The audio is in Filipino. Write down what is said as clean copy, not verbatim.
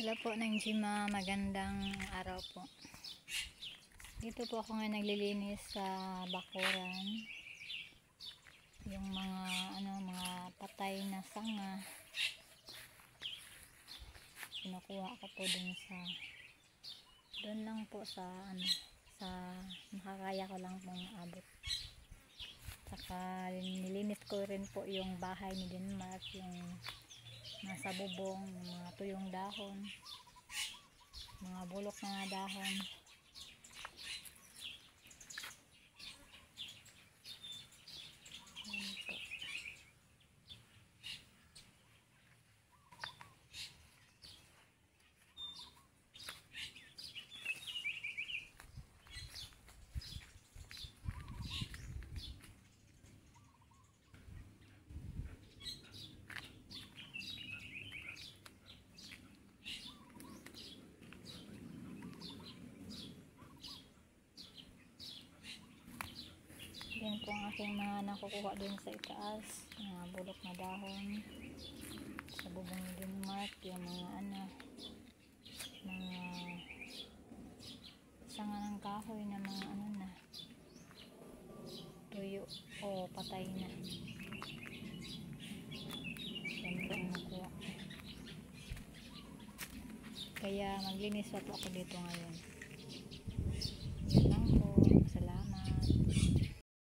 Hello po ng Jima, magandang araw po. Dito po ako ngayon naglilinis sa bakuran. Yung mga patay na sanga. Kinukuha ko po doon lang po sa makakaya ko lang pong abot. Saka nilinis ko rin po yung bahay ni Denmark, yung nasa bubong, yung mga tuyong dahon, mga bulok na dahon. Ayan po. Yan po ang aking mga nakukuha din sa itaas, mga bulok na dahon sa bubong ni Denmark, yung mga sanga ng kahoy na mga tuyo o patay na. Yan po ang nakuha. Kaya maglinis pa po ako dito ngayon.